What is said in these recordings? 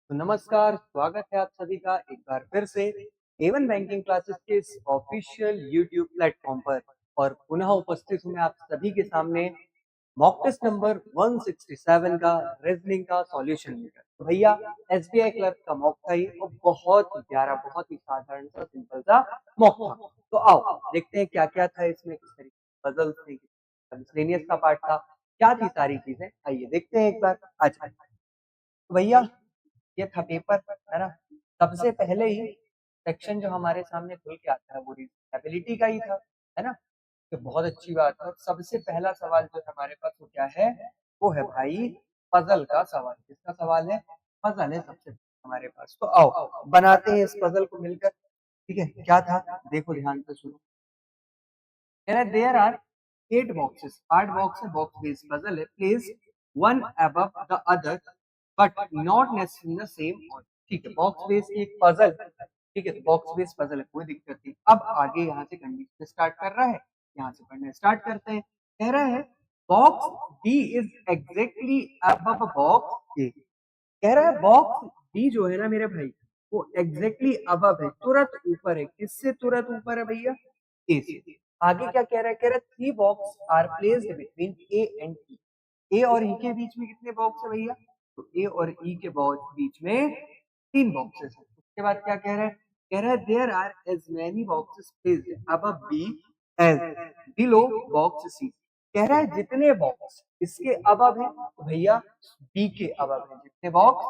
तो नमस्कार, स्वागत है आप सभी का एक बार फिर से A1 बैंकिंग क्लासेस के इस ऑफिशियल यूट्यूब प्लेटफॉर्म पर और पुनः उपस्थित हूँ मैं आप सभी के सामने मॉक टेस्ट नंबर 167 का रीजनिंग का सॉल्यूशन लेकर। तो भैया एसबीआई क्लर्क का मॉक था ये और बहुत ही प्यारा, बहुत ही साधारण सा सिंपल सा मॉक था। तो आओ देखते हैं क्या क्या था इसमें, किस तरीके पजल थे, मिसलेनियस का पार्ट था, क्या थी सारी चीजें। आइए देखते हैं एक बार। अच्छा तो भैया ये था पेपर, है ना। सबसे पहले ही सेक्शन जो हमारे सामने खुल के आता है वो रीजनेबिलिटी का ही था, है ना। तो बहुत अच्छी बात है। और सबसे पहला सवाल जो हमारे पास वो क्या है, वो है भाई पजल का सवाल। किसका सवाल है? पजल है सबसे पहले हमारे पास। तो आओ बनाते हैं इस पजल को मिलकर। ठीक है, क्या था देखो ध्यान से सुनो। कह रहा है देयर आर 8 बॉक्सेस, 8 बॉक्स है, बॉक्स बेस्ड पजल है। Place one above the other but not necessary the same order. ठीक है, बॉक्स बेस्ड एक पजल, ठीक है, तो बॉक्स बेस्ड पजल है, कोई दिक्कत नहीं। अब आगे यहाँ से कंडीशन स्टार्ट कर रहा है, यहाँ से पढ़ना स्टार्ट करते हैं। कह रहा है box D is exactly above box A. कह रहा है बॉक्स डी जो है ना मेरे भाई, वो एग्जैक्टली अबव है, तुरंत ऊपर है। किससे तुरंत ऊपर है भैया? ए से। आगे क्या कह रहा है? कह रहा है three box are placed between A and E. A और ई के बीच में कितने बॉक्स है भैया? तो ए और ई के बीच में 3 बॉक्सेस है। उसके बाद क्या कह रहा है? कह रहा है there are as many boxes placed above B as below box C. कह रहा है जितने बॉक्स इसके अबव है, तो भैया बी के अबव है। जितने बॉक्स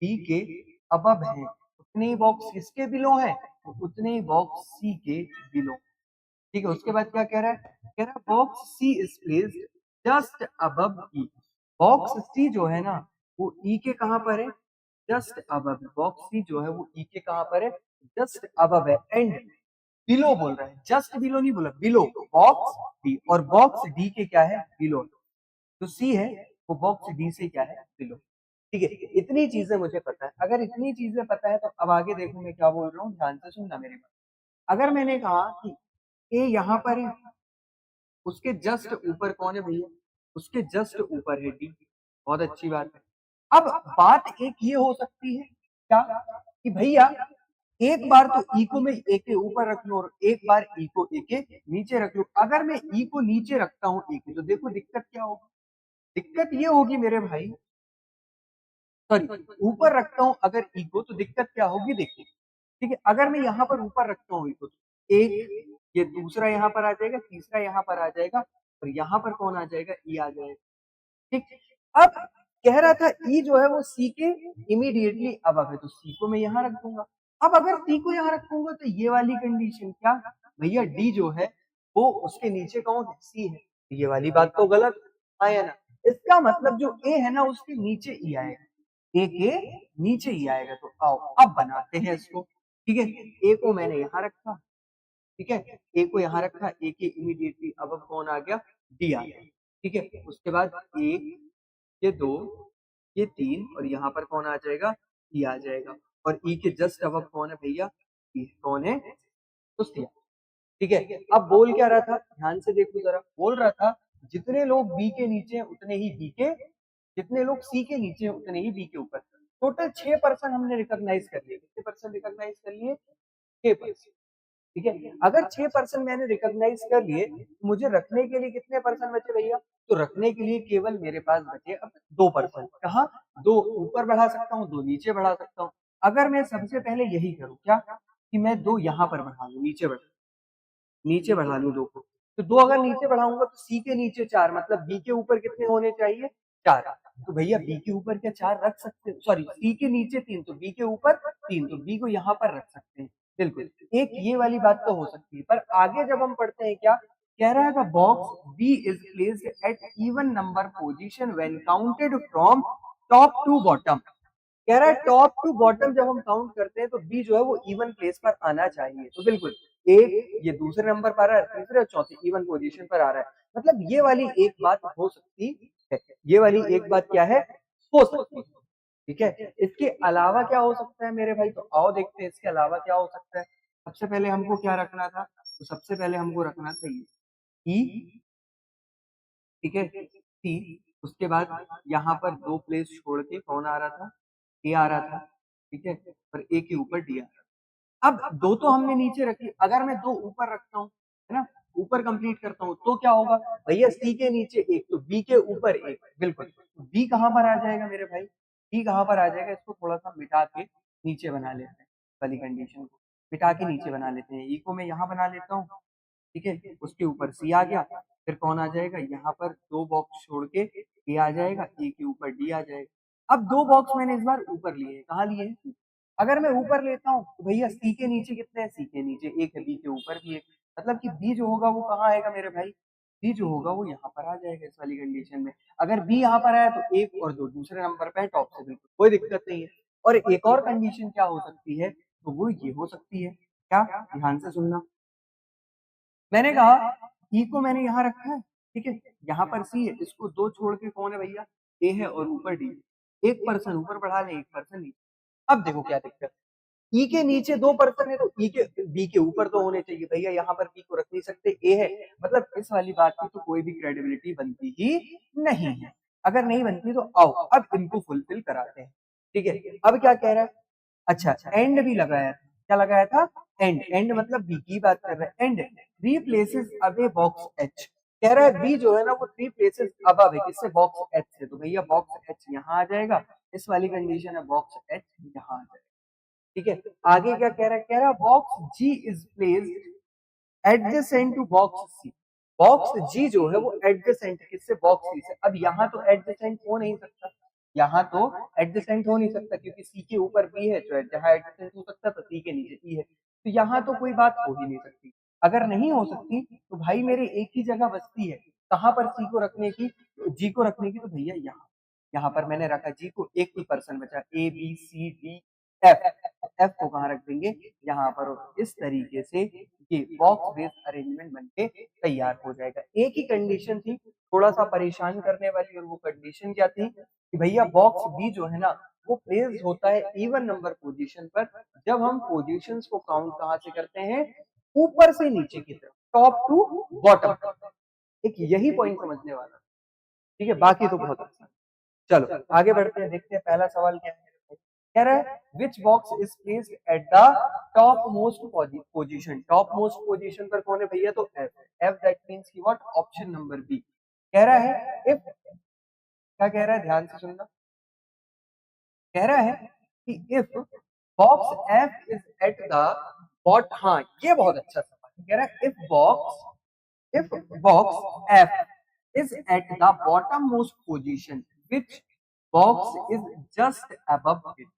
बी के अबव है उतने ही बॉक्स किसके बिलो है? तो उतने ही बॉक्स सी के बिलो। ठीक है, उसके बाद क्या कह रहा है? कह रहा है box C is placed just above E. Box C जो है ना वो ई के कहां पर है? जस्ट अबव है। बॉक्स सी जो है वो ई के कहां पर है? जस्ट अबव है। एंड बिलो बोल रहा है, जस्ट बिलो नहीं बोला, बिलो बॉक्स डी। और बॉक्स डी के क्या है? बिलो। जो सी है वो बॉक्स डी से क्या है? बिलो। ठीक है, इतनी चीजें मुझे पता है। अगर इतनी चीजें पता है तो अब आगे देखो मैं क्या बोल रहा हूँ, ध्यान से सुनना मेरी बात। अगर मैंने कहा कि ए यहाँ पर है, उसके जस्ट ऊपर कौन है भैया? उसके जस्ट ऊपर है डी। बहुत अच्छी बात है। अब बात एक ये हो सकती है क्या, कि भैया एक बार तो ई को मैं ए के ऊपर रख लूं और एक बार ई को ए के नीचे रख लूं। अगर मैं ई को नीचे रखता हूं ए के, तो देखो दिक्कत क्या होगी। दिक्कत ये होगी मेरे भाई, सॉरी, ऊपर रखता हूं अगर ई को तो दिक्कत क्या होगी देखिए। ठीक है, अगर मैं यहाँ पर ऊपर रखता हूँ ई को तो एक ये दूसरा यहाँ पर आ जाएगा, तीसरा यहाँ पर आ जाएगा और यहाँ पर कौन आ जाएगा? ई आ जाएगा। ठीक, अब कह रहा था ई जो है वो सी के इमीडिएटली अबव है, तो सी को मैं यहाँ रख दूंगा। अब अगर सी को यहाँ रखूंगा तो ये वाली कंडीशन क्या भैया, डी जो है वो उसके नीचे कौन है? सी है। ये वाली बात तो गलत आया ना। इसका मतलब जो ए है ना उसके नीचे ई आएगा, ए के नीचे ही आएगा। तो आओ अब बनाते हैं इसको। ठीक है, ए को मैंने यहाँ रखा, ठीक है, ए को यहाँ रखा, ए के इमीडिएटली अब कौन आ गया? डी आ गया। ठीक है, उसके बाद एक, ये दो, ये तीन और यहाँ पर कौन आ जाएगा? ई आ जाएगा। और ई के जस्ट अब कौन है भैया? ई कौन है? तो सी। ठीक है, अब बोल क्या रहा था, ध्यान से देखो जरा। बोल रहा था जितने लोग बी के नीचे हैं उतने ही बी के, जितने लोग सी के नीचे हैं उतने ही बी के ऊपर। टोटल 6% हमने रिकॉग्नाइज कर लिए। कितने परसेंट रिकॉग्नाइज कर लिए? 6%। ठीक है, अगर 6% मैंने रिकॉग्नाइज कर लिए तो मुझे रखने के लिए कितने परसेंट बचे भैया? तो रखने के लिए केवल मेरे पास बचे अब 2%। कहा? दो ऊपर बढ़ा सकता हूँ, दो नीचे बढ़ा सकता हूँ। अगर मैं सबसे पहले यही करूँ क्या, कि मैं दो यहाँ पर बढ़ा लू, नीचे बढ़ा लू दो को, तो दो अगर नीचे बढ़ाऊंगा तो सी के नीचे 4, मतलब बी के ऊपर कितने होने चाहिए? 4। तो भैया बी के ऊपर क्या 4 रख सकते हैं? सॉरी, सी के नीचे 3 तो बी के ऊपर 3, तो बी को यहाँ पर रख सकते हैं। बिल्कुल, एक ये वाली बात तो हो सकती है। पर आगे जब हम पढ़ते हैं क्या कह रहा है, the box B is placed at even number position when counted from top to bottom. कह रहा है टॉप टू बॉटम जब हम काउंट करते हैं तो बी जो है वो इवन प्लेस पर आना चाहिए। तो बिल्कुल एक ये दूसरे नंबर पर आ रहा है, तीसरे और चौथे इवन पोजीशन पर आ रहा है। मतलब ये वाली एक बात हो सकती है, ये वाली एक बात क्या है? हो सकती है। ठीक है, इसके अलावा क्या हो सकता है मेरे भाई? तो आओ देखते हैं इसके अलावा क्या हो सकता है। सबसे पहले हमको क्या रखना था? तो सबसे पहले हमको रखना था ये ई, ठीक है, सी। उसके बाद यहाँ पर दो प्लेस छोड़ के कौन आ रहा था? ए आ रहा था, ठीक है, और ए के ऊपर डी आ रहा था। अब दो तो हमने नीचे रखी, अगर मैं दो ऊपर रखता हूँ, है ना, ऊपर कंप्लीट करता हूँ तो क्या होगा भैया, सी के नीचे एक तो बी के ऊपर एक, बिल्कुल। बी कहाँ पर आ जाएगा मेरे भाई, बी कहाँ पर आ जाएगा, इसको थोड़ा सा मिटा के नीचे बना लेते हैं, वाली कंडीशन को मिटा के नीचे बना लेते हैं। ई को मैं यहाँ बना लेता हूँ, ठीक है, उसके ऊपर सी आ गया, फिर कौन आ जाएगा, यहाँ पर दो बॉक्स छोड़ के ए आ जाएगा, ए के ऊपर डी आ जाएगा। अब दो बॉक्स मैंने इस बार ऊपर लिए हैं, कहाँ लिए हैं, अगर मैं ऊपर लेता हूँ तो भैया सी के नीचे कितने हैं, सी के नीचे एक है, बी के ऊपर भी एक, मतलब कि बी जो होगा वो कहाँ आएगा मेरे भाई, बी जो होगा वो यहाँ पर आ जाएगा इस वाली कंडीशन में। अगर बी यहाँ पर आया तो एक और दो दूसरे नंबर पे है टॉप से, बिल्कुल कोई दिक्कत नहीं है। और एक और कंडीशन क्या हो सकती है, तो वो ये हो सकती है, क्या, ध्यान से सुनना, मैंने कहा ई को मैंने यहाँ रखा है, ठीक है, यहाँ पर सी है, इसको दो छोड़ के कौन है भैया, ए है और ऊपर डी, एक पर्सन ऊपर बढ़ा ले, एक पर्सन नीचे। अब देखो क्या दिक्कत, ई के नीचे दो पर्सन है तो ई के बी के ऊपर तो होने चाहिए भैया, यहाँ पर बी को रख नहीं सकते, ए है, मतलब इस वाली बात की तो कोई भी क्रेडिबिलिटी बनती ही नहीं है। अगर नहीं बनती तो आओ अब इनको फुलफिल कराते हैं, ठीक है। अब क्या कह रहा है, अच्छा एंड भी लगाया था, क्या लगाया था, एंड, एंड मतलब बी की बात कर रहा है, and three places away box H, कह रहा है बी जो है ना वो थ्री प्लेसेस अबव है, किससे, बॉक्स एच से, तो भैया बॉक्स एच यहाँ आ जाएगा, इस वाली कंडीशन है बॉक्स एच यहाँ आ जाएगा, ठीक है। आगे क्या कह रहा है, कह रहा है box G is placed adjacent to box C, box G जो है वो एडजेसेंट किससे, बॉक्स सी से। अब यहाँ तो एडजेसेंट हो नहीं सकता, यहाँ तो एडजेसेंट हो नहीं सकता क्योंकि सी के ऊपर बी है, तो जहाँ एडजेसेंट हो सकता तो सी के नीचे ई है, तो यहाँ तो कोई बात हो ही नहीं सकती। अगर नहीं हो सकती तो भाई मेरे एक ही जगह बचती है, कहाँ पर सी को रखने की, जी को रखने की, तो भैया यहाँ, यहाँ पर मैंने रखा जी को, एक ही पर्सन बचा, A B C D F, F को कहाँ रख देंगे, यहाँ पर, और इस तरीके से ये बॉक्स बेस्ड अरेंजमेंट बनके तैयार हो जाएगा। एक ही कंडीशन थी थोड़ा सा परेशान करने वाली, और वो कंडीशन क्या थी कि भैया बॉक्स बी जो है ना वो प्लेस्ड होता है इवन नंबर पोजीशन पर, जब हम पोजीशंस को काउंट कहाँ से करते हैं, ऊपर से नीचे की तरफ, टॉप टू बॉटम। एक यही पॉइंट समझने वाला, ठीक है, बाकी तो बहुत अच्छा। चलो आगे बढ़ते हैं, देखते हैं पहला सवाल क्या है, कह रहा है which box is placed at the top most position, top most position पर कौन है भैया, तो एफ, एफ दैट मींस की व्हाट, ऑप्शन नंबर बी। कह रहा है इफ, क्या कह रहा है, ध्यान से सुनना, कह रहा है कि if box F is at the bot, हाँ ये बहुत अच्छा सवाल है, कह रहा है if box F is at the bottommost position which box is just above it,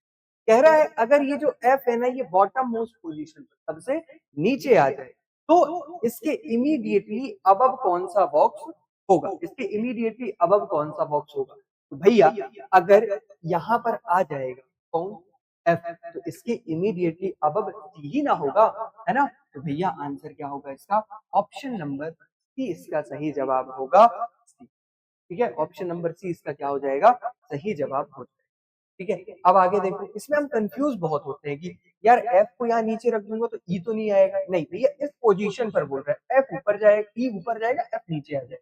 कह रहा है अगर ये जो F है ना ये बॉटम मोस्ट पोजीशन पर सबसे नीचे आ जाए तो इसके इमीडिएटली अबव कौन सा बॉक्स होगा, इसके इमीडिएटली अबव कौन सा बॉक्स होगा, तो भैया अगर यहाँ पर आ जाएगा कौन, F, तो इसके इमीडिएटली अबव सी ही ना होगा, है ना, तो भैया आंसर क्या होगा इसका, ऑप्शन नंबर सी इसका सही जवाब होगा, ठीक है, ऑप्शन नंबर सी इसका क्या हो जाएगा, सही जवाब हो जाएगा, ठीक है। अब आगे देखो, इसमें हम कंफ्यूज बहुत होते हैं कि यार एफ को यहाँ नीचे रख दूंगा तो ई तो नहीं आएगा, नहीं भैया इस पोजीशन पर बोल रहा है, एफ ऊपर जाएगा, ई ऊपर जाएगा, एफ नीचे आ जाएगा,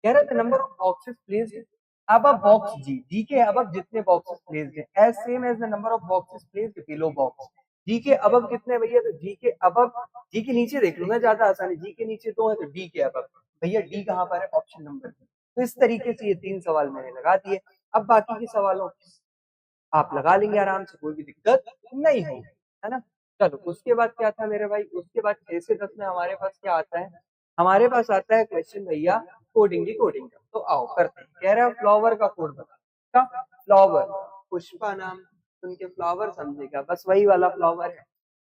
कह रहा है number of boxes placed above box G, G के अब जितने बॉक्सेस प्लेस्ड है as same as the number of boxes placed below box, G के अब कितने भैया, तो जी के अब, जी के नीचे देख लो ना, ज्यादा आसानी, जी के नीचे दो है तो डी के अब, भैया डी कहाँ पर है, ऑप्शन नंबर बी। तो इस तरीके से ये तीन सवाल मैंने लगा दिए, अब बाकी के सवालों आप लगा लेंगे आराम से, कोई भी दिक्कत नहीं होगी, है ना। चलो उसके बाद क्या था मेरे भाई, उसके बाद 6 से 10 में हमारे पास क्या आता है, हमारे पास आता है क्वेश्चन भैया कोडिंग की, कोडिंग का, तो आओ करते हैं। कह रहा है फ्लावर का कोड बता, फ्लावर, पुष्पा नाम सुन के फ्लावर समझेगा, बस वही वाला फ्लावर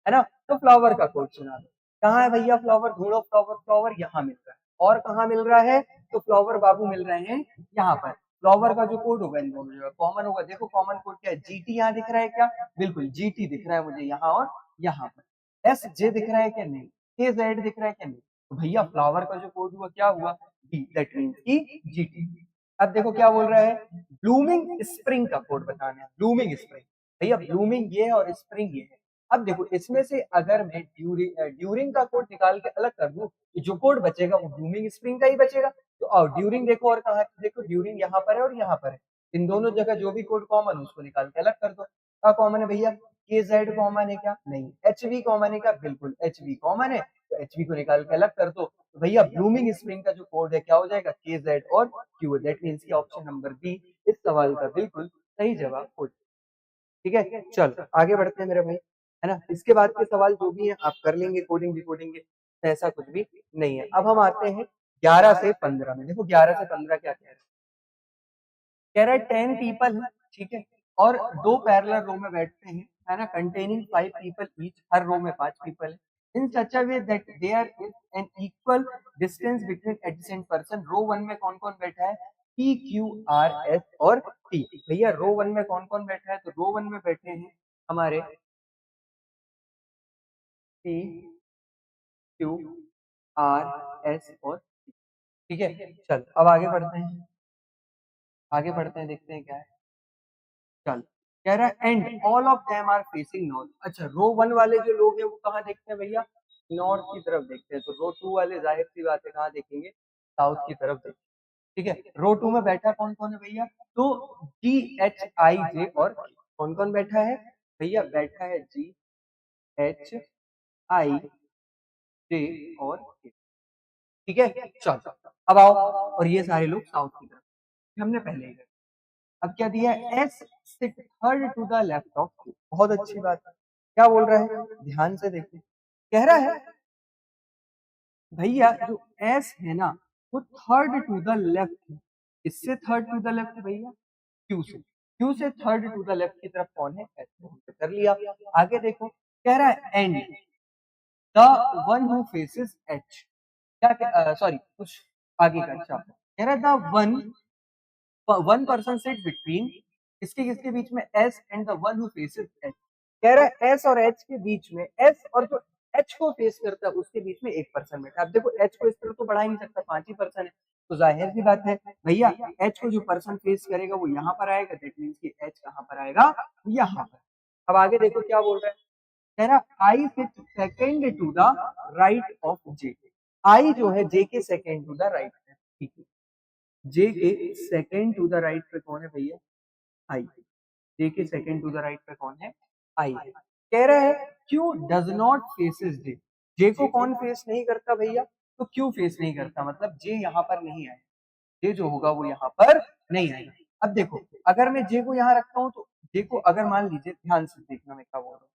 है ना, तो फ्लावर का कोड सुना दो। कहाँ है भैया फ्लावर, ढूंढो फ्लावर, फ्लावर यहाँ मिल रहा है, और कहाँ मिल रहा है, तो फ्लावर बाबू मिल रहे हैं यहाँ पर। फ्लावर का जो कोड होगा इन दोनों जगह कॉमन होगा, देखो कॉमन कोड क्या है, जीटी यहाँ दिख रहा है क्या, बिल्कुल जीटी दिख रहा है मुझे यहाँ और यहाँ पर, एस जे दिख रहा है क्या, नहीं, के जेड दिख रहा है क्या, नहीं, तो भैया फ्लावर का जो कोड हुआ क्या हुआ, बी, दैट मींस की जीटी। अब देखो क्या बोल रहा है, ब्लूमिंग स्प्रिंग का कोड बताना है, ब्लूमिंग स्प्रिंग, भैया ब्लूमिंग ये है और स्प्रिंग ये है। अब देखो इसमें से अगर मैं ड्यूरिंग का कोड निकाल के अलग कर दूं तो जो कोड बचेगा वो ब्लूमिंग स्प्रिंग का ही बचेगा, तो आओ ड्यूरिंग देखो, और कहा देखो ड्यूरिंग यहाँ पर है और यहाँ पर है, इन दोनों जगह जो भी कोड कॉमन है उसको निकाल के अलग कर दो, क्या कॉमन है भैया, के जेड कॉमन है क्या, नहीं। एच वी कॉमन है क्या, बिल्कुल एच वी कॉमन है, तो एच वी को निकाल के अलग कर दो, तो भैया ब्लूमिंग स्प्रिंग का जो कोड है क्या हो जाएगा, के जेड और क्यू, दैट मीन्स की ऑप्शन नंबर बी इस सवाल का बिल्कुल सही जवाब हो जाएगा। ठीक है, चल आगे बढ़ते हैं मेरे भाई, है ना। इसके बाद के सवाल जो भी हैं आप कर लेंगे कोडिंग डिकोडिंग के, तो ऐसा कुछ भी नहीं है। अब हम आते हैं 11 से 15 में। देखो 11 से 15 क्या कह रहा है 10 पीपल है, ठीक है, और दो पैरेलल रो में बैठते हैं, है ना, कंटेनिंग 5 पीपल ईच, हर रो में 5 पीपल है, in such a way that there is an equal distance between adjacent person. Row 1 में कौन कौन बैठा है, पी क्यू आर एस और टी। भैया रो 1 में कौन कौन बैठा है, तो रो 1 में बैठे हैं हमारे पी क्यू आर एस और, ठीक है, चल अब आगे बढ़ते हैं, आगे बढ़ते हैं, देखते हैं क्या है। चल कह रहा है and all of them are facing north. अच्छा रो 1 वाले जो लोग हैं वो कहाँ देखते हैं भैया, नॉर्थ की तरफ देखते हैं, तो रो 2 वाले जाहिर सी बात है कहाँ देखेंगे, साउथ की तरफ देखेंगे। ठीक है, रो 2 में बैठा कौन कौन है भैया, तो जी एच आई जे और K। कौन कौन बैठा है भैया, बैठा है जी एच आई जे और K। ठीक है, चल अब आओ, और ये सारे लोग साउथ की तरफ, हमने पहले ही। अब क्या दिया है, S sit third to the left of U. बहुत अच्छी बात है, क्या बोल रहा है, ध्यान से देखिए, कह रहा है भैया जो एस है ना वो थर्ड टू द लेफ्ट है। इससे थर्ड टू द लेफ्ट भैया, क्यू से, क्यू से थर्ड टू द लेफ्ट की तरफ कौन है, एस कर लिया। आगे देखो कह रहा है and the one who faces H, क्या सॉरी कुछ आगे का, अच्छा कह रहा है the one person set between, किसके किसके बीच में, S and the one who faces H. कह रहा है एस और एच के बीच में, एस और जो एच को फेस करता है उसके बीच में एक पर्सन बैठा। अब देखो एच को इस तरह तो बढ़ा ही नहीं सकता, 5 ही पर्सन है, तो जाहिर सी बात है भैया एच को जो पर्सन फेस करेगा वो यहाँ पर आएगा, दैट मीन्स कि एच कहाँ पर आएगा, यहाँ पर। अब आगे देखो क्या बोल रहा है, कह रहा I sit second to the right of J. I जो है जे के सेकेंड टू द राइट है, ठीक है, जे के सेकेंड टू द राइट पे कौन है भैया, आई। जे के सेकेंड टू द राइट पे कौन है, आई है। कह रहा है क्यू डज नॉट फेसेस जे। जे को कौन फेस नहीं करता भैया, तो क्यू फेस नहीं करता, मतलब जे यहाँ पर नहीं आए, जे जो होगा वो यहाँ पर नहीं आएगा। अब देखो अगर मैं जे को यहाँ रखता हूँ, तो जे को अगर मान लीजिए, ध्यान से देखना मैं क्या बोल रहा हूँ,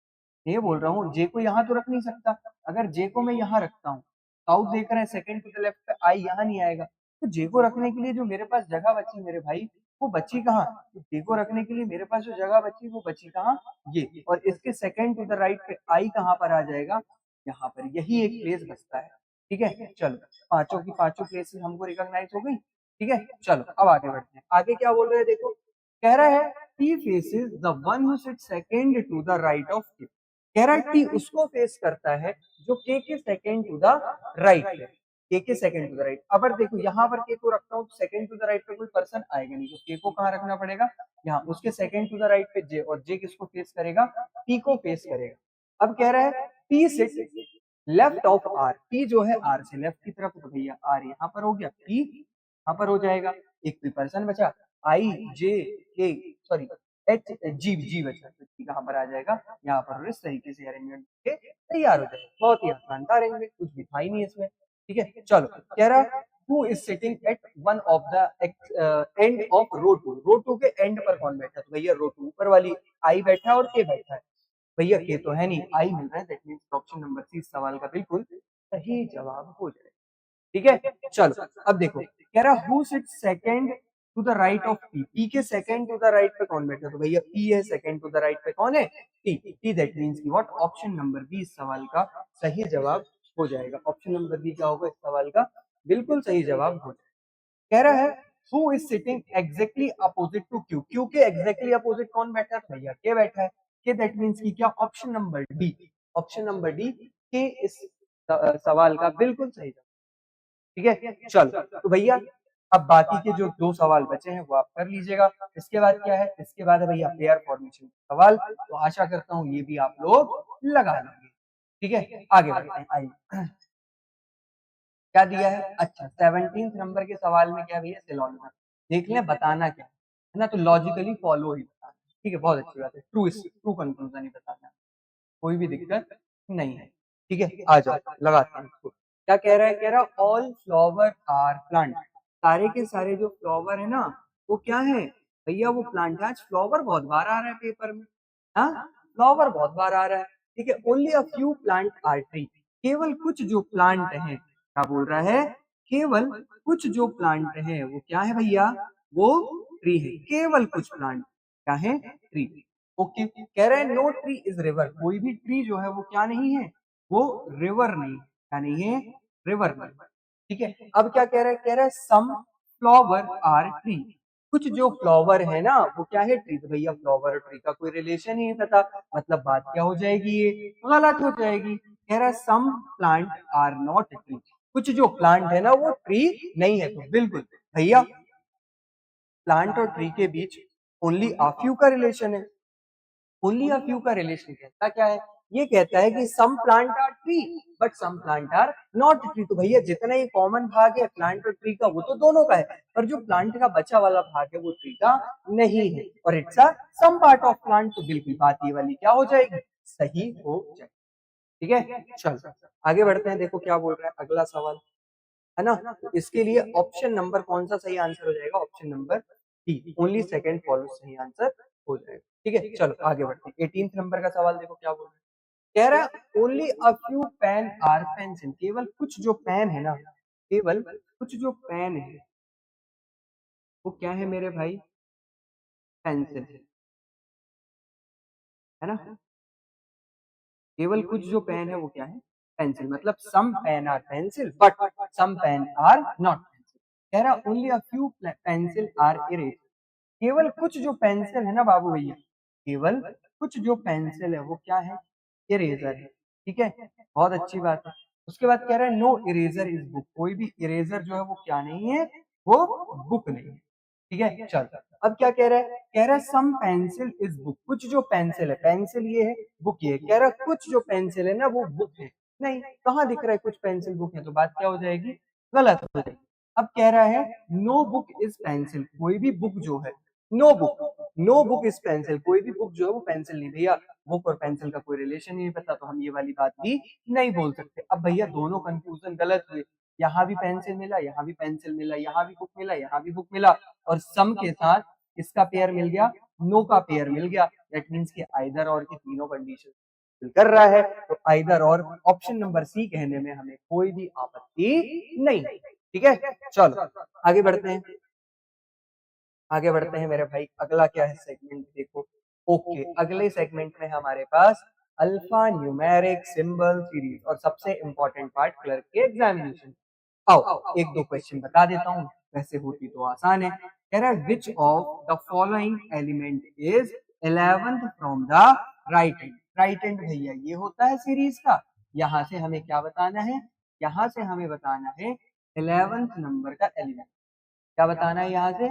ये बोल रहा हूँ जे को यहाँ तो रख नहीं सकता, अगर जे को मैं यहाँ रखता हूँ, साउथ देख रहे हैं सेकंड टू द लेफ्ट पे, आई यहाँ नहीं आएगा, तो जे को रखने के लिए जो मेरे पास जगह बची मेरे भाई, वो बची कहाँ, तो जे को रखने के लिए मेरे पास जो जगह बची वो बची कहाँ, ये, और इसके सेकंड टू द राइट पे आई कहाँ पर आ जाएगा, यहाँ पर, यही एक प्लेस बचता है। ठीक है, चलो पांचों की पांचों प्लेसेस हमको रिकॉग्नाइज हो गई। ठीक है, चलो अब आगे बढ़ते हैं, आगे क्या बोल रहे हैं देखो, कह रहा है T faces the one who sit second to the right of K. कह रहा है टी उसको फेस करता है जो के सेकंड टू द राइट है, के सेकंड टू द राइट। अगर देखो यहाँ पर के को रखता हूँ तो सेकंड टू द राइट पे कोई पर्सन आएगा नहीं, तो के को कहाँ रखना पड़ेगा, यहाँ, उसके सेकंड टू द राइट पे जे, और जे किसको फेस करेगा, टी को फेस करेगा। अब कह रहा है T sit left of R, P जो है आर से लेफ्ट की तरफ, तो भैया आर यहाँ पर हो गया, पी यहाँ पर हो जाएगा, एक भी पर्सन बचा, आई जे के सॉरी एच जी जी बचा, तो जी कहाँ पर आ जाएगा, यहाँ पर, और इस तरीके से अरेंजमेंट के तैयार हो जाएगा। बहुत ही आसान था अरेंजमेंट, कुछ भी था ही नहीं इसमें। ठीक है, चलो कह रहा है who is sitting at one of the end of row 2, रो 2 के एंड पर कौन बैठा है, तो भैया रो 2 ऊपर वाली आई बैठा है और के बैठा है, भैया के तो है नहीं, आई मिल रहा है, that means option number C इस सवाल का बिल्कुल सही जवाब हो जाएगा। ठीक है, चलो अब देखो कह रहा who sit second to the right of P, P के सेकंड टू द राइट पे कौन बैठा है, तो भैया पी है, सेकंड टू द राइट पे कौन है, टी, टी दैट मींस की व्हाट, ऑप्शन नंबर बी इस सवाल का सही जवाब हो जाएगा। ऑप्शन नंबर बी क्या होगा इस सवाल का बिल्कुल सही जवाब हो जाएगा। कह रहा है who is sitting exactly opposite to Q, Q के एग्जैक्टली अपोजिट कौन बैठा है, भैया के बैठा है, के दैट मींस की क्या, option number D, option number D के इस सवाल का बिल्कुल सही जवाब। ठीक है, चलो तो भैया अब बाकी के जो दो सवाल बचे हैं वो आप कर लीजिएगा। इसके बाद क्या है, इसके बाद है भैया पेयर फॉर्मेशन सवाल, तो आशा करता हूँ ये भी आप लोग लगा लेंगे। ठीक है, आगे बढ़ते हैं, आइए क्या दिया है, अच्छा 17 नंबर के सवाल में क्या भैया, सिलोनिमर देख लें, बताना क्या है ना, तो लॉजिकली फॉलो ही बताना। ठीक है, बहुत अच्छी बात है, ट्रू कंक्लूजन ही बताना है, कोई भी दिक्कत नहीं है। ठीक है, आ जाओ लगाते हैं इसको। क्या कह रहा है, कह रहा ऑल फ्लावर आर प्लांट, सारे के सारे जो फ्लावर है ना वो क्या है भैया, वो प्लांट है। आज फ्लावर बहुत बार आ रहा है पेपर में, हाँ फ्लावर बहुत बार आ रहा है। ठीक है, only a few plant are tree, केवल कुछ जो प्लांट है, क्या बोल रहा है, केवल कुछ जो प्लांट है वो क्या है भैया, वो ट्री है, केवल कुछ प्लांट क्या है, ट्री। ओके, कह रहे हैं नो ट्री इज रिवर, कोई भी ट्री जो है वो क्या नहीं है, वो रिवर नहीं, क्या नहीं है, रिवर नहीं। ठीक है, अब क्या कह रहा है, कह रहा है सम फ्लावर आर ट्री, कुछ जो फ्लावर है ना वो क्या है, ट्री। तो भैया फ्लावर और ट्री का कोई रिलेशन ही नहीं पता, मतलब बात क्या हो जाएगी, ये गलत हो जाएगी। कह रहा है some plant are not tree, कुछ जो प्लांट है ना वो ट्री नहीं है। तो बिल्कुल भैया प्लांट और ट्री के बीच ओनली आ फ्यू का रिलेशन है, ओनली अ फ्यू का रिलेशन कहता क्या है, ये कहता है कि some plant are tree but some plant are not tree. तो भैया जितना ये कॉमन भाग है प्लांट और ट्री का वो तो दोनों का है, पर जो प्लांट का बचा वाला भाग है वो ट्री का नहीं है, और it's a some part of plant. तो बिल्कुल बात ये वाली क्या हो जाएगी, सही हो जाएगी। ठीक है, चल आगे बढ़ते हैं, देखो क्या बोल रहा है अगला सवाल, है ना। तो इसके लिए ऑप्शन नंबर कौन सा सही आंसर हो जाएगा, option number D, only second follow सही आंसर हो जाएगा। ठीक है, चलो आगे बढ़ते हैं। 18th नंबर का सवाल देखो क्या बोल रहा है, कह रहा है only a few pen are pencil, केवल कुछ जो पेन है ना, केवल कुछ जो पेन है वो क्या है मेरे भाई, पेंसिल है ना, केवल कुछ जो पेन है वो क्या है, पेंसिल। मतलब some pen are pencil but some pen are not pencil. कह रहा only a few pencil are erase, केवल कुछ जो पेंसिल है ना बाबू भैया, केवल कुछ जो पेंसिल है वो क्या है, इरेजर है। ठीक है, बहुत अच्छी बात है। उसके बाद कह रहा है नो इरेजर इज बुक, कोई भी इरेजर जो है वो क्या नहीं है, वो बुक नहीं है। ठीक है, चल अब क्या कह रहा है, कह रहा है सम पेंसिल इज बुक, कुछ जो पेंसिल है, पेंसिल ये है बुक ये है, कह रहा है कुछ जो पेंसिल है ना वो बुक है। नहीं, कहाँ दिख रहा है कुछ पेंसिल बुक है, तो बात क्या हो जाएगी, गलत हो जाएगी। अब कह रहा है नो बुक इज पेंसिल, कोई भी बुक जो है, no book, no book is pencil, कोई भी बुक जो है वो पेंसिल नहीं। भैया बुक और पेंसिल का कोई रिलेशन नहीं पता, तो हम ये वाली बात भी नहीं बोल सकते। अब भैया दोनों कंफ्यूजन गलत हुए, यहाँ भी पेंसिल मिला, यहाँ भी पेंसिल मिला, यहाँ भी बुक मिला, यहाँ भी बुक मिला, और सम के साथ इसका पेयर मिल गया, नो का पेयर मिल गया। दैट मीन्स कि आइदर और की तीनों कंडीशन कर रहा है, तो आइदर और ऑप्शन नंबर सी कहने में हमें कोई भी आपत्ति नहीं। ठीक है, चलो आगे बढ़ते हैं, आगे बढ़ते हैं मेरे भाई। अगला क्या है सेगमेंट देखो, ओके अगले सेगमेंट में हमारे पास अल्फा न्यूमेरिक सिंबल सीरीज और सबसे इंपॉर्टेंट पार्ट क्लर्क के एग्जामिनेशन। आओ एक दो क्वेश्चन बता देता हूँ, वैसे होती तो आसान है। कह रहा है विच of the following element is 11th from the right and, right and भैया ये होता है सीरीज का। यहाँ से हमें क्या बताना है, यहाँ से हमें बताना है 11th नंबर का एलिमेंट। क्या बताना है यहाँ से,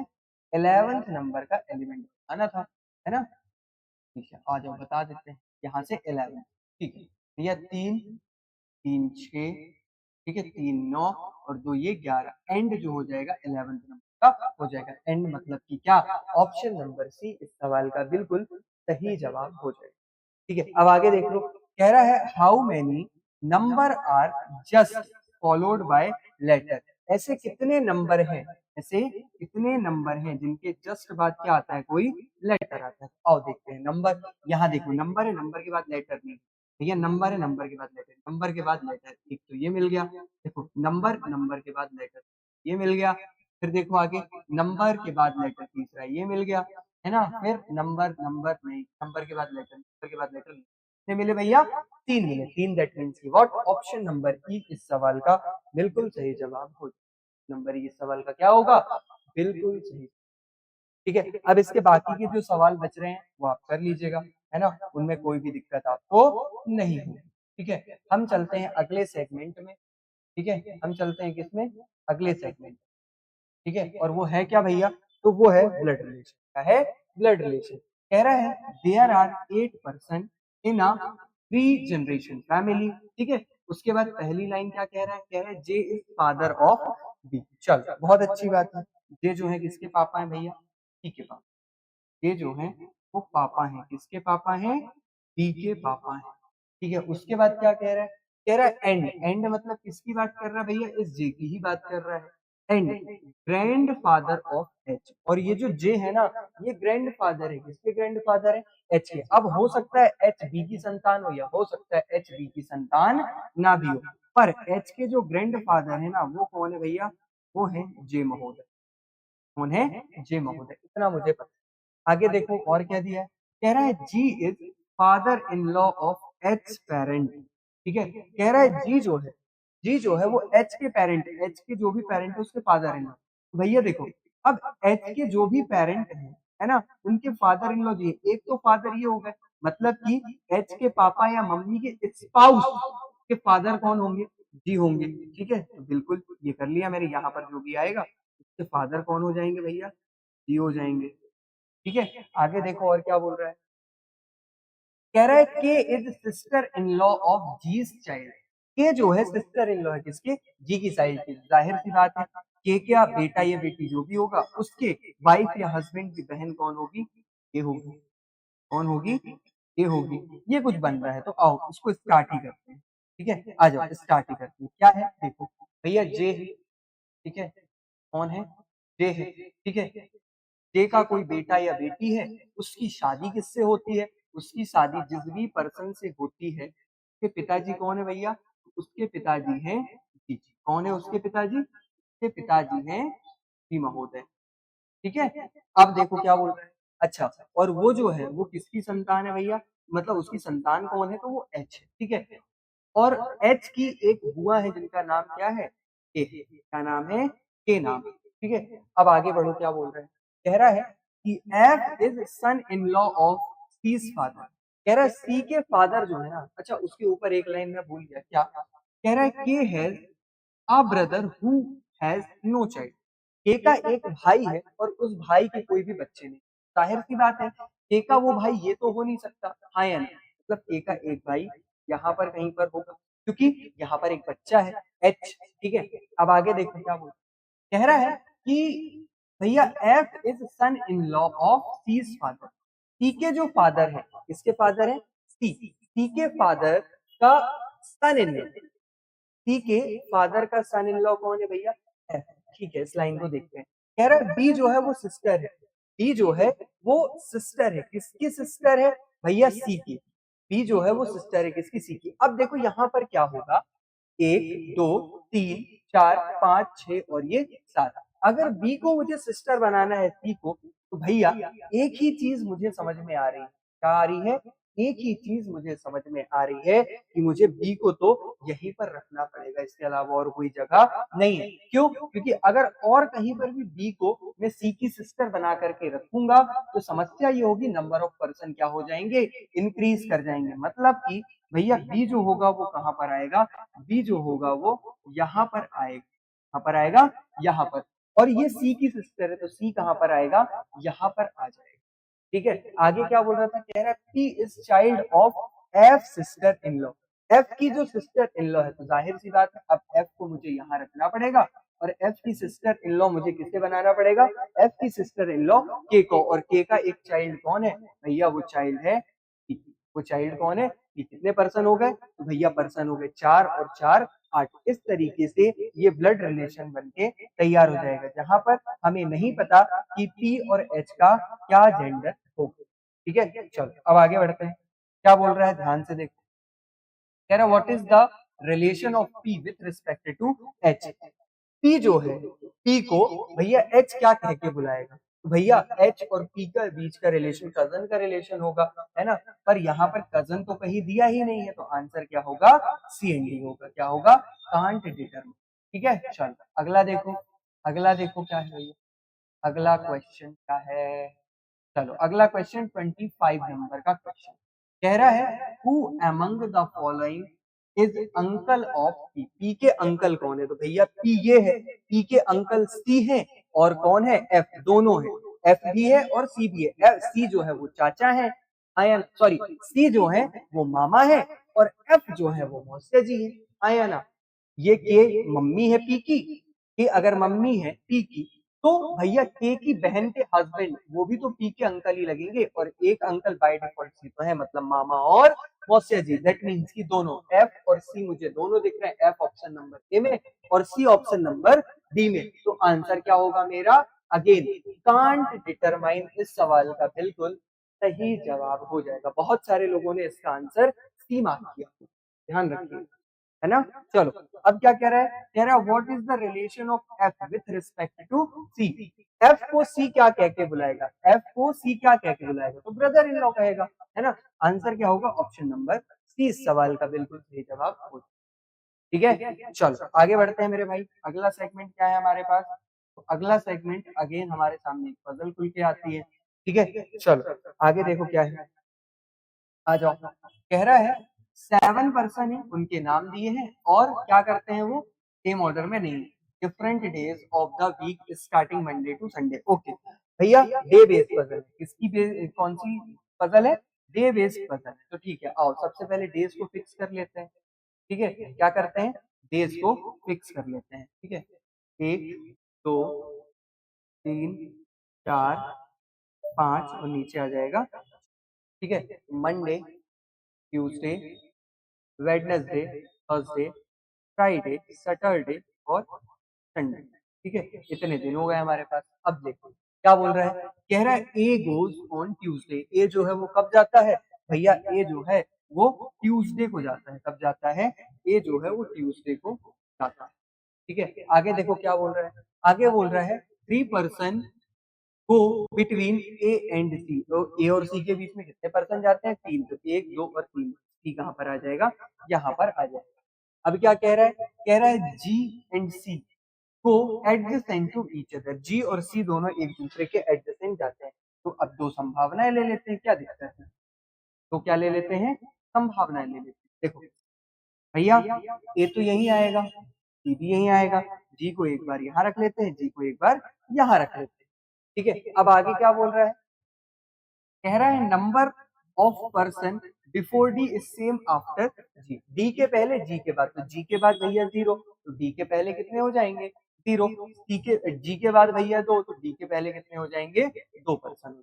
11th नंबर का एलिमेंट बताना था, है ना। ठीक है, आ जाओ बता देते हैं यहाँ से 11। ठीक है भैया, 3 3 6, ठीक है 3 9 और 2 ये 11, एंड जो हो जाएगा 11th नंबर का हो जाएगा। एंड मतलब कि क्या, ऑप्शन नंबर सी इस सवाल का बिल्कुल सही जवाब हो जाएगा। ठीक है, अब आगे देख लो, कह रहा है how many number are just followed by letter, ऐसे कितने नंबर हैं, ऐसे कितने नंबर हैं जिनके जस्ट बाद क्या आता है, कोई लेटर आता है। आओ देखते हैं नंबर, यहाँ देखो नंबर है, नंबर के बाद लेटर नहीं, भैया नंबर है नंबर के बाद लेटर, नंबर के बाद लेटर, एक तो ये मिल गया। देखो नंबर, नंबर के बाद लेटर, ये मिल गया। फिर देखो आगे नंबर के बाद लेटर तीसरा ये मिल गया, है ना। फिर नंबर, नंबर नहीं, नंबर के बाद लेटर, नंबर के बाद लेटर, कितने मिले भैया, 3 मिले। 3 दैट मीन्स की व्हाट, ऑप्शन नंबर ई इस सवाल का बिल्कुल सही जवाब हो, नंबर ई इस सवाल का क्या होगा, बिल्कुल सही। ठीक है, अब इसके बाकी के जो सवाल बच रहे हैं वो आप कर लीजिएगा, है ना, उनमें कोई भी दिक्कत आपको नहीं होगी। ठीक है, हम चलते हैं अगले सेगमेंट में। ठीक है, हम चलते हैं किसमें, अगले सेगमेंट। ठीक है, और वो है क्या भैया, तो वो है ब्लड रिलेशन। क्या है, ब्लड रिलेशन। कह रहा है there are 8% in a 3 generation family. ठीक है, उसके बाद पहली लाइन क्या कह रहा है, कह रहा है जे इज फादर ऑफ बी। चल बहुत अच्छी बात है, जे जो है किसके पापा है भैया, टी के पापा, ये जो है वो पापा हैं, किसके पापा हैं? बी के पापा हैं। ठीक है, उसके बाद क्या कह रहा है? कह रहा है एंड, एंड मतलब किसकी बात कर रहा है भैया? इस जे की ही बात कर रहा है। And grand father of H, और ये जो जे है ना, ये ग्रैंड फादर है, किसके ग्रैंड फादर है? एच के। अब हो सकता है एच बी की संतान हो, या हो सकता है एच बी की संतान ना भी हो, पर एच के जो ग्रैंड फादर है ना, वो कौन है भैया? वो है जे महोदय। कौन है? जे महोदय। इतना मुझे पता। आगे देखो और क्या दिया है। कह रहा है G is father in law of H parent. ठीक है, कह रहा है जी जो है, जी जो है वो एच के पेरेंट, एच के जो भी पेरेंट है उसके फादर इन लॉ। भैया देखो, अब एच के जो भी पेरेंट है ना, उनके फादर इन लॉ जी, एक तो फादर ये हो गए, मतलब कि एच के पापा या मम्मी के स्पाउस के फादर कौन होंगे? जी होंगे। ठीक है, तो बिल्कुल ये कर लिया मेरे, यहाँ पर जो भी आएगा उसके फादर कौन हो जाएंगे भैया? जी हो जाएंगे। ठीक है, आगे देखो और क्या बोल रहा है। कह रहा है के is sister in law of जीस चाइल्ड। के जो है सिस्टर इन लॉ है किसके? जी की साइड की। जाहिर सी बात है, के क्या बेटा या बेटी जो भी होगा उसके वाइफ या हस्बैंड की बहन कौन होगी? के होगी। कौन होगी? के होगी। ये कुछ बन रहा है, तो आओ इसको स्टार्ट ही करते हैं। ठीक है, आ जाओ स्टार्ट ही करते हैं। क्या है देखो भैया, जे है। ठीक है, कौन है? जे है। ठीक है, जे का कोई बेटा या बेटी है, उसकी शादी किससे होती है? उसकी शादी जिस भी पर्सन से होती है, उसके पिताजी कौन है भैया? उसके पिताजी हैं जी। कौन है उसके पिताजी? उसके पिताजी हैं जी महोदय। ठीक है, अब देखो क्या बोल रहा है। अच्छा, और वो जो है वो किसकी संतान है भैया? मतलब उसकी संतान कौन है? तो वो एच है। ठीक है, और एच की एक बुआ है जिनका नाम क्या है? के। क्या नाम है? के नाम। ठीक है, अब आगे बढ़ो, क्या बोल रहे हैं। कह रहा है कि F is son in law of C's father. कह रहा है सी के फादर जो है ना, अच्छा उसके ऊपर एक लाइन में भूल गया, क्या कह रहा है? K has a brother who has no child. K का एक भाई है और उस भाई के कोई भी बच्चे नहीं। जाहिर सी बात है, के का वो भाई ये तो हो नहीं सकता, हाँ या नहीं? मतलब के का एक भाई यहाँ पर कहीं पर होगा, क्योंकि यहाँ पर एक बच्चा है एच। ठीक है, अब आगे देखो क्या बोल कह रहा है कि भैया F is son in law of C's father. C के जो फादर है, किसके फादर है? सी के फादर का सन इन लॉ। सी के फादर का सन इन लॉ कौन है भैया? एफ। ठीक है, इस लाइन को देखते हैं। कह रहा है बी जो है वो सिस्टर है। बी जो है वो सिस्टर है, किसकी सिस्टर है भैया? सी की। बी जो है वो सिस्टर है किसकी? सी की। अब देखो यहाँ पर क्या होगा, 1 2 3 4 5 6 और ये 7। अगर बी को मुझे सिस्टर बनाना है सी को, तो भैया एक ही चीज मुझे समझ में आ रही है। क्या आ रही है? एक ही चीज मुझे समझ में आ रही है कि मुझे बी को तो यहीं पर रखना पड़ेगा, इसके अलावा और कोई जगह नहीं है। क्यों? क्योंकि अगर और कहीं पर भी बी को मैं सी की सिस्टर बना करके रखूंगा, तो समस्या ये होगी, नंबर ऑफ पर्सन क्या हो जाएंगे? इंक्रीज कर जाएंगे। मतलब कि भैया बी जो होगा वो कहां पर आएगा? बी जो होगा वो यहाँ पर आएगा। कहां पर आएगा? यहाँ पर। और ये सी की सिस्टर है, तो सी कहां पर आएगा? यहाँ पर आ जाएगा। ठीक है, आगे क्या बोल रहा था? कह रहा है P is child of F sister in law. F की जो सिस्टर इन लॉ है, तो जाहिर सी बात है अब एफ को मुझे यहाँ रखना पड़ेगा, और एफ की सिस्टर इन लॉ मुझे किसे बनाना पड़ेगा? एफ की सिस्टर इन लॉ के को। और के का एक चाइल्ड कौन है भैया? वो चाइल्ड है P। वो चाइल्ड कौन है? P। कितने पर्सन हो गए? तो भैया पर्सन हो गए 4 और 4 8। इस तरीके से ये ब्लड रिलेशन बनके तैयार हो जाएगा, जहां पर हमें नहीं पता कि पी और एच का क्या जेंडर होगा। ठीक है, चलो अब आगे बढ़ते हैं। क्या बोल रहा है, ध्यान से देखो। कह रहा what is the relation of P with respect to H. P जो है, पी को भैया एच क्या कह के बुलाएगा? तो भैया एच और पी का बीच का रिलेशन कजन का रिलेशन होगा, है ना? पर यहाँ पर कजन तो कहीं दिया ही नहीं है, तो आंसर क्या होगा? सी एंड डी होगा। क्या होगा? Can't determine. ठीक है, चलो अगला देखो। अगला देखो क्या है भैया, अगला क्वेश्चन क्या है। चलो अगला क्वेश्चन 25 नंबर का क्वेश्चन कह रहा है who among the following is uncle of P. P के अंकल कौन है? तो भैया पी ये है, पी के अंकल सी है, और कौन है? एफ। दोनों है, एफ भी है और सी भी है। सी जो है वो चाचा है, आया सॉरी, सी जो है वो मामा है, और एफ जो है वो मौसा जी है, आया ना? ये के मम्मी है पी की, कि अगर मम्मी है पी की, तो भैया के की बहन के हस्बैंड वो भी तो पी के अंकल ही लगेंगे, और एक अंकल बाय डिफॉल्ट सी तो है, मतलब मामा और मौसिया जी। दैट मीन्स कि दोनों एफ और सी मुझे दोनों दिख रहे हैं, एफ ऑप्शन नंबर ए में और सी ऑप्शन नंबर डी में। तो आंसर क्या होगा मेरा? अगेन कांट डिटरमाइन इस सवाल का बिल्कुल सही जवाब हो जाएगा। बहुत सारे लोगों ने इसका आंसर सी मार्क किया, ध्यान रखिए, है ना। चलो अब क्या कह रहा है? कह रहा है what is the relation of F with respect to C. F को सी क्या कह के बुलाएगा? एफ को सी क्या कह के बुलाएगा? तो ब्रदर इन लॉ कहेगा, है ना। आंसर क्या होगा? ऑप्शन नंबर सी इस सवाल का बिल्कुल सही जवाब होगा। ठीक है, चलो आगे बढ़ते हैं मेरे भाई। अगला सेगमेंट क्या है हमारे पास? तो अगला सेगमेंट अगेन हमारे सामने पजल खुल के आती है। ठीक है, चलो आगे देखो क्या है, आ जाओ। कह रहा है 7 पर्सन है, उनके नाम दिए हैं और क्या करते हैं वो? सेम ऑर्डर में नहीं, different days of the week starting Monday to Sunday. Okay भैया, डे बेस्ड पजल है। किसकी कौन सी पजल है? डे बेस्ड पजल है। तो ठीक है, आओ सबसे पहले डेज को फिक्स कर लेते हैं। ठीक है, क्या करते हैं? डेज को फिक्स कर लेते हैं। ठीक है, 1 2 3 4 5 और नीचे आ जाएगा। ठीक है, Monday, Tuesday, Wednesday, Thursday, Friday, Saturday और संडे। ठीक है, इतने दिन हो गए हमारे पास। अब देखो क्या बोल रहा है? कह रहा है ए गोज ऑन ट्यूसडे। ए जो है वो कब जाता है भैया? ए जो है वो ट्यूसडे को जाता है। कब जाता है? ए जो है वो ट्यूसडे को जाता है। ठीक है, आगे देखो क्या बोल रहा है? आगे बोल रहा है 3 पर्सन को बिटवीन ए एंड सी। तो ए और सी के बीच में कितने पर्सन जाते हैं? 3। तो 1 2 और 3, सी कहाँ पर आ जाएगा? यहाँ पर आ जाएगा। अब क्या कह रहा है? कह रहा है जी एंड सी को एडजेसेंट टू ईच अदर। जी और सी दोनों एक दूसरे के एडजेसेंट जाते हैं। तो अब दो संभावनाएं ले लेते हैं, क्या दिक्कत है? तो क्या ले लेते हैं? संभावनाएं ले लेते हैं। देखो भैया, ए तो यही आएगा, सी भी यही आएगा। जी को एक बार यहाँ रख लेते हैं, जी को एक बार यहाँ रख लेते हैं। ठीक है, अब आगे क्या बोल रहा है? कह रहा है number of person before D is same after G. D के पहले, जी के बाद। तो जी के बाद भैया 0, तो डी के पहले कितने हो जाएंगे? 0। सी के जी के बाद भैया 2, तो डी के पहले कितने हो जाएंगे? 2 पर्सन।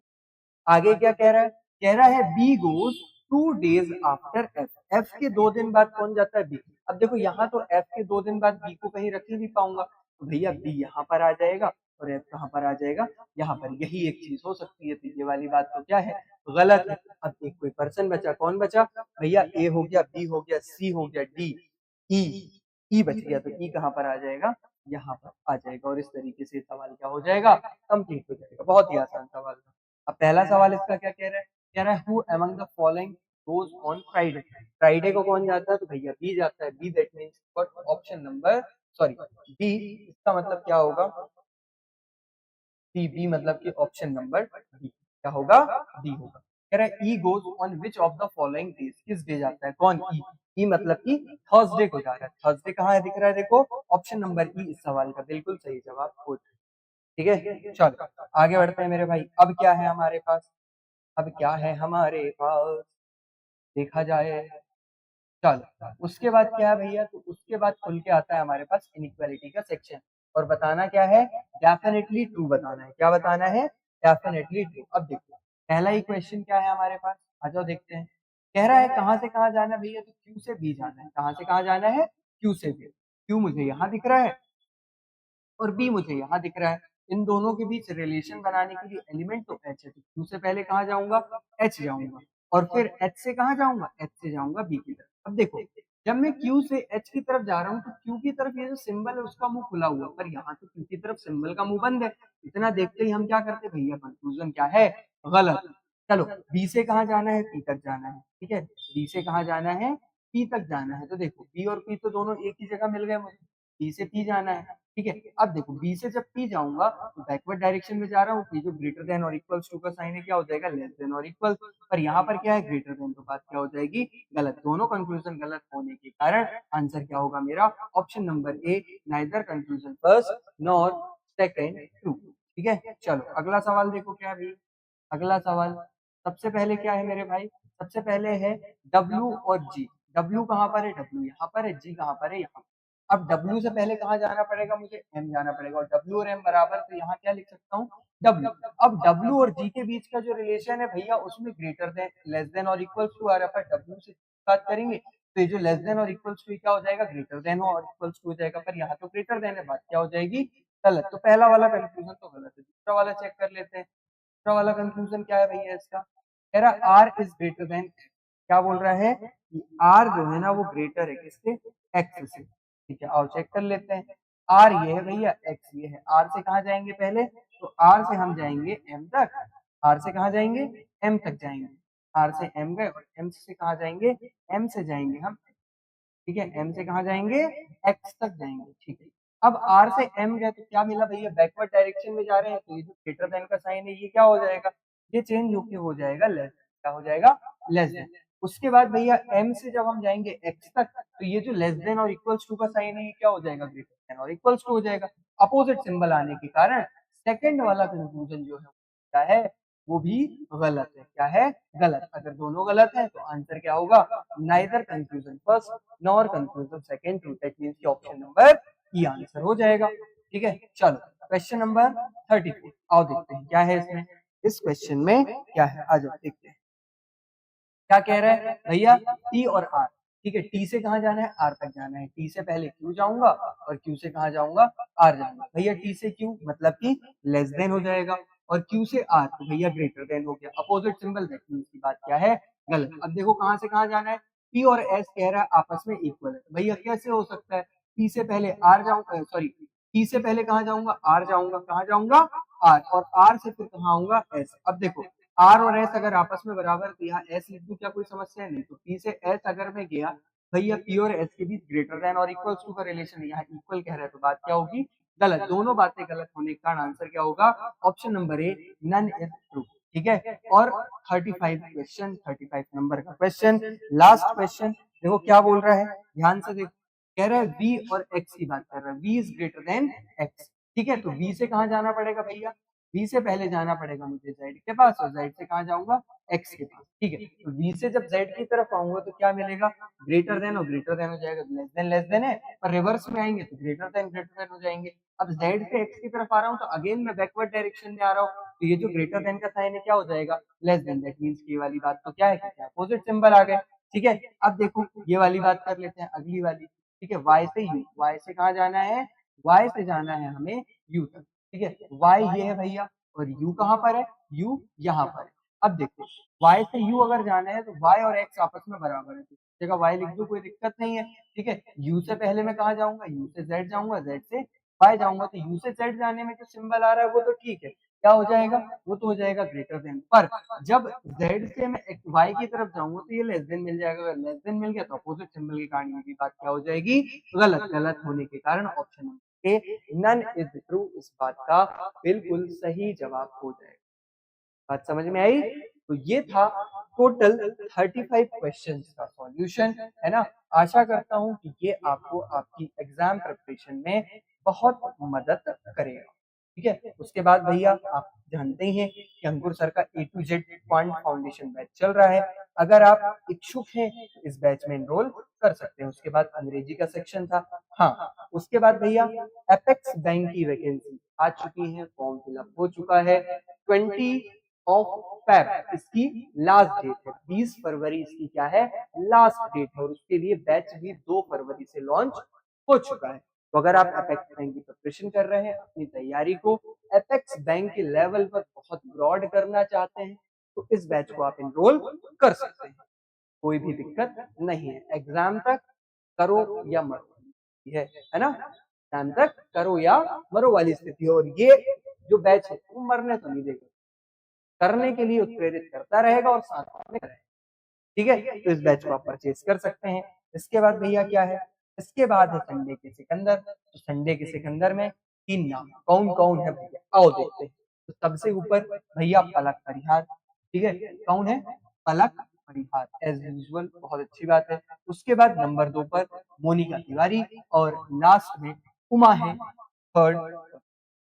आगे क्या कह रहा है? कह रहा है B goes 2 days after F. F के 2 दिन बाद कौन जाता है? बी। अब देखो यहाँ तो एफ के 2 दिन बाद बी को कहीं रख ही नहीं पाऊंगा, तो भैया बी यहाँ पर आ जाएगा और एफ कहाँ पर आ जाएगा? यहाँ पर। यही एक चीज हो सकती है, तो ये वाली बात तो क्या है? गलत है। अब एक कोई पर्सन बचा, कौन बचा भैया? ए हो गया, बी हो गया, सी हो गया, डी, ई, ई बच गया। तो ई कहाँ पर आ जाएगा? यहाँ पर आ जाएगा। और इस तरीके से सवाल क्या हो जाएगा? कंप्लीट हो जाएगा। बहुत ही आसान सवाल था। अब पहला सवाल इसका क्या कह रहा है? कह रहा है who among the following goes on Friday. Friday को कौन जाता है? तो भैया बी जाता है। B that means option number, sorry B, इसका मतलब क्या होगा? सी, बी मतलब कि ऑप्शन नंबर बी। क्या होगा? बी होगा। कह रहा है E goes on which of the following days. किस डे जाता है? कौन? ई। ई मतलब कि थर्सडे को जा रहा है। थर्सडे कहाँ है दिख रहा है? देखो ऑप्शन नंबर ई इस सवाल का बिल्कुल सही जवाब हो। ठीक है, चलो आगे बढ़ते हैं मेरे भाई। अब क्या है हमारे पास? अब क्या है हमारे पास? देखा जाए, चलो उसके बाद क्या है भैया? तो उसके बाद खुल के आता है हमारे पास इनइक्वालिटी का सेक्शन। और बताना क्या है? डेफिनेटली ट्रू बताना है। क्या बताना है? Definitely true. अब देखो पहला ही क्वेश्चन क्या है हमारे पास, आ जाओ देखते हैं। कह रहा है कहाँ से कहाँ जाना है भैया? तो क्यू से बी जाना है। कहाँ से कहाँ जाना है? क्यू से बी। क्यू मुझे यहाँ दिख रहा है और बी मुझे यहाँ दिख रहा है। इन दोनों के बीच रिलेशन बनाने के लिए एलिमेंट तो एच है, तो क्यू से पहले कहाँ जाऊंगा? एच जाऊंगा। और फिर एच से कहाँ जाऊंगा? एच से जाऊंगा बी की तरफ। अब देखो जब मैं क्यू से एच की तरफ जा रहा हूँ तो क्यू की तरफ ये जो सिंबल है उसका मुंह खुला हुआ, पर यहाँ तो क्यू की तरफ सिंबल का मुंह बंद है। इतना देखते ही हम क्या करते भैया? कंक्लूजन क्या है? गलत। चलो बी से कहाँ जाना है? पी तक जाना है। ठीक है, बी से कहाँ जाना है? पी तक जाना है। तो देखो बी और पी तो दोनों एक ही जगह मिल गए मुझे, बी से पी जाना है। ठीक है, अब देखो बी से जब पी जाऊंगा तो बैकवर्ड डायरेक्शन में जा रहा हूँ। पी जो ग्रेटर देन और इक्वल्स टू का साइन है क्या हो जाएगा? लेस देन और इक्वल। पर यहाँ पर क्या है? Greater than. तो बात क्या हो जाएगी? गलत। दोनों कंक्लूजन गलत होने के कारण आंसर क्या होगा मेरा? ऑप्शन नंबर ए, neither conclusion first nor second true. ठीक है, चलो अगला सवाल देखो क्या है भाई। अगला सवाल सबसे पहले क्या है मेरे भाई? सबसे पहले है डब्ल्यू और जी। डब्ल्यू कहाँ पर है? डब्ल्यू यहाँ पर है। जी कहाँ पर है? यहाँ। अब W से पहले कहाँ जाना पड़ेगा, मुझे M जाना पड़ेगा, और W और M बराबर, तो यहाँ क्या लिख सकता हूँ, W। अब W और G के बीच का जो रिलेशन है भैया, उसमें ग्रेटर देन, लेस देन और इक्वल्स टू आ रहा है, पर W से बात करेंगे तो ये जो लेस देन और इक्वल्स टू क्या हो जाएगा, ग्रेटर देन और इक्वल्स टू हो जाएगा, पर यहाँ तो ग्रेटर देन है, बात क्या हो जाएगी, गलत। तो पहला वाला कंक्लूजन तो गलत है। दूसरा वाला चेक कर लेते हैं। दूसरा वाला कंक्लूजन क्या है भैया इसका, कह रहा R इज ग्रेटर देन, क्या बोल रहा है कि R जो है ना वो ग्रेटर है किससे, X से। ठीक है, आओ चेक कर लेते हैं। R ये है भैया, X ये है। R से कहाँ जाएंगे पहले, तो R से हम जाएंगे M तक। R से कहाँ जाएंगे, M तक जाएंगे। R से M गए, और M से कहाँ जाएंगे, M से जाएंगे हम, ठीक है, M से कहाँ जाएंगे, X तक जाएंगे। ठीक है, अब R से M गए तो क्या मिला भैया, बैकवर्ड डायरेक्शन में जा रहे हैं, तो ये जो ग्रेटर देन का साइन है ये क्या हो जाएगा, ये चेंज होके हो जाएगा लेस, क्या हो जाएगा, लेस देन। उसके बाद भैया M से जब हम जाएंगे X तक, तो ये जो लेस देन और इक्वल्स टू का साइन है ये क्या हो जाएगा, ग्रेटर देन और इक्वल्स टू हो जाएगा। अपोजिट सिंबल आने के कारण सेकंड वाला कंक्लूजन जो है क्या है, वो भी गलत है। क्या है, गलत। अगर दोनों गलत है तो आंसर क्या होगा, neither conclusion first nor conclusion second true, that means कि ऑप्शन नंबर ई आंसर हो जाएगा। ठीक है, चलो क्वेश्चन नंबर 34 आओ देखते हैं क्या है इसमें। इस क्वेश्चन में क्या है, आ जाओ देखते हैं क्या कह रहा है भैया, टी और आर। ठीक है, टी से कहाँ जाना है, आर तक जाना है। टी से पहले क्यू जाऊंगा, और क्यू से कहाँ जाऊंगा, आर जाऊंगा। भैया टी से क्यू मतलब कि लेस देन हो जाएगा, और क्यू से आर तो भैया ग्रेटर देन हो गया। अपोजिट सिंबल देखिए, इसकी बात क्या है, गलत। अब देखो कहाँ से कहाँ जाना है, पी और एस कह रहा है आपस में इक्वल है। भैया कैसे हो सकता है, पी से पहले आर जाऊंगा, सॉरी पी से पहले कहाँ जाऊंगा, आर जाऊंगा, कहाँ जाऊंगा, आर, और आर से फिर कहाँ आऊंगा, एस। अब देखो आर और एस अगर आपस में बराबर, तो यहाँ एस लिख दूं, क्या कोई समस्या नहीं। तो पी से एस अगर मैं गया भैया, पी और एस के बीच ग्रेटर देन और इक्वल टू का रिलेशन है, यहाँ इक्वल कह रहा है, तो बात क्या होगी, गलत। दोनों बातें गलत होने के कारण आंसर क्या होगा, option number A, none is true. ठीक है, और 35 क्वेश्चन, 35 नंबर का क्वेश्चन, लास्ट क्वेश्चन देखो क्या बोल रहा है, ध्यान से देखो। कह रहा है वी और एक्स की बात कर रहा है, V is greater than X. ठीक है, तो वी से कहाँ जाना पड़ेगा भैया, V से पहले जाना पड़ेगा मुझे Z के पास, और Z से कहाँ जाऊंगा, X के पास। ठीक है, तो V से जब Z की तरफ आऊंगा तो क्या मिलेगा, ग्रेटर देन, और ग्रेटर देन हो जाएगा, लेस देन है, और रिवर्स में आएंगे तो ग्रेटर देन हो जाएंगे। अब Z से X की तरफ आ रहा हूँ तो अगेन मैं बैकवर्ड डायरेक्शन में आ रहा हूँ, तो ये जो ग्रेटर देन का साइन है क्या हो जाएगा, लेस देन। दैट मीन्स की वाली बात तो क्या है, क्या अपोजिट सिंबल आ गए। ठीक है, अब देखो ये वाली बात कर लेते हैं, अगली वाली। ठीक है, Y से U, Y से कहाँ जाना है, Y से जाना है हमें U तक। ठीक है, Y ये है भैया, और U कहाँ पर है, U यहाँ पर है। अब देखो Y से U अगर जाना है तो Y और X आपस में बराबर है, तो जगह Y लिख दो, कोई दिक्कत नहीं है। ठीक है, U से पहले मैं कहाँ जाऊंगा, U से Z जाऊंगा, Z से Y जाऊंगा, तो U से Z जाने में जो सिंबल आ रहा है वो तो ठीक है, क्या हो जाएगा, वो तो हो जाएगा ग्रेटर देन। पर जब Z से मैं Y की तरफ जाऊंगा तो ये लेस देन मिल जाएगा, अगर लेस देन मिल गया तो अपोजिट सिंबल के कारण ये बात क्या हो जाएगी, गलत। गलत होने के कारण option A, none is true, इस बात का बिल्कुल सही जवाब हो जाएगा। बात समझ में आई। तो ये था टोटल 35 क्वेश्चंस का सॉल्यूशन, है ना। आशा करता हूं कि ये आपको आपकी एग्जाम प्रिपरेशन में बहुत मदद करेगा। ठीक है, उसके बाद भैया आप जानते ही हैं कि अंकुर सर का A to Z quant foundation batch चल रहा है। अगर आप इच्छुक हैं तो इस बैच में एनरोल कर सकते हैं। उसके बाद अंग्रेजी का सेक्शन था, हाँ। उसके बाद भैया एपेक्स बैंक की वैकेंसी आ चुकी है, फॉर्म फिलअप हो चुका है। 20 ऑफ फेब इसकी लास्ट डेट है, 20 फरवरी इसकी क्या है, लास्ट डेट है। और उसके लिए बैच भी 2 फरवरी से लॉन्च हो चुका है। तो अगर आप एपेक्स बैंक की प्रिपरेशन कर रहे हैं, अपनी तैयारी को एपेक्स बैंक के लेवल पर बहुत ब्रॉड करना चाहते हैं, तो इस बैच को आप एनरोल कर सकते हैं। कोई भी दिक्कत नहीं है, एग्जाम तक करो या मरो, है ना। एग्जाम तक करो या मरो वाली स्थिति। और ये जो बैच है वो मरने तो नहीं देगा, करने के लिए उत्प्रेरित करता रहेगा और साथ में रहेगा। ठीक है, तो इस बैच को आप परचेज कर सकते हैं। इसके बाद भैया क्या है, इसके बाद है संडे के सिकंदर। तो संडे के सिकंदर में 3 नाम कौन कौन है भैया, आओ देखते हैं। तो सबसे ऊपर भैया पलक परिहार। ठीक है, कौन है, पलक परिहार, एज यूजुअल, बहुत अच्छी बात है। उसके बाद नंबर 2 पर मोनिका तिवारी, और लास्ट में उमा है, थर्ड,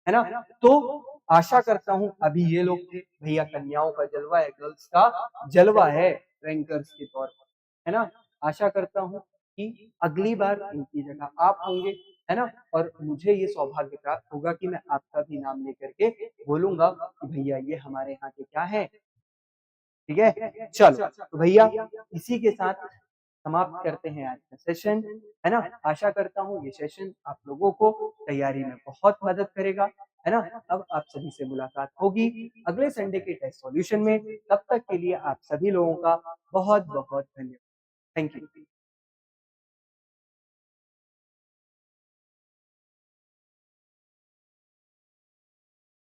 है ना। तो आशा करता हूं अभी ये लोग थे भैया, कन्याओं का जलवा है, गर्ल्स का जलवा है रैंकर्स के तौर पर, है ना। आशा करता हूं कि अगली बार इनकी जगह आप होंगे, है ना? और मुझे ये सौभाग्य प्राप्त होगा कि मैं आपका भी नाम लेकर के बोलूँगा कि भैया ये हमारे यहाँ के क्या हैं, ठीक है? चलो, तो भैया इसी के साथ समाप्त करते हैं आज का सेशन, है ना? आशा करता हूँ ये सेशन आप लोगों को तैयारी में बहुत मदद करेगा, है ना? अब आप सभी से मुलाकात होगी अगले संडे के टेस्ट सॉल्यूशन में। तब तक के लिए आप सभी लोगों का बहुत-बहुत धन्यवाद। Thank you.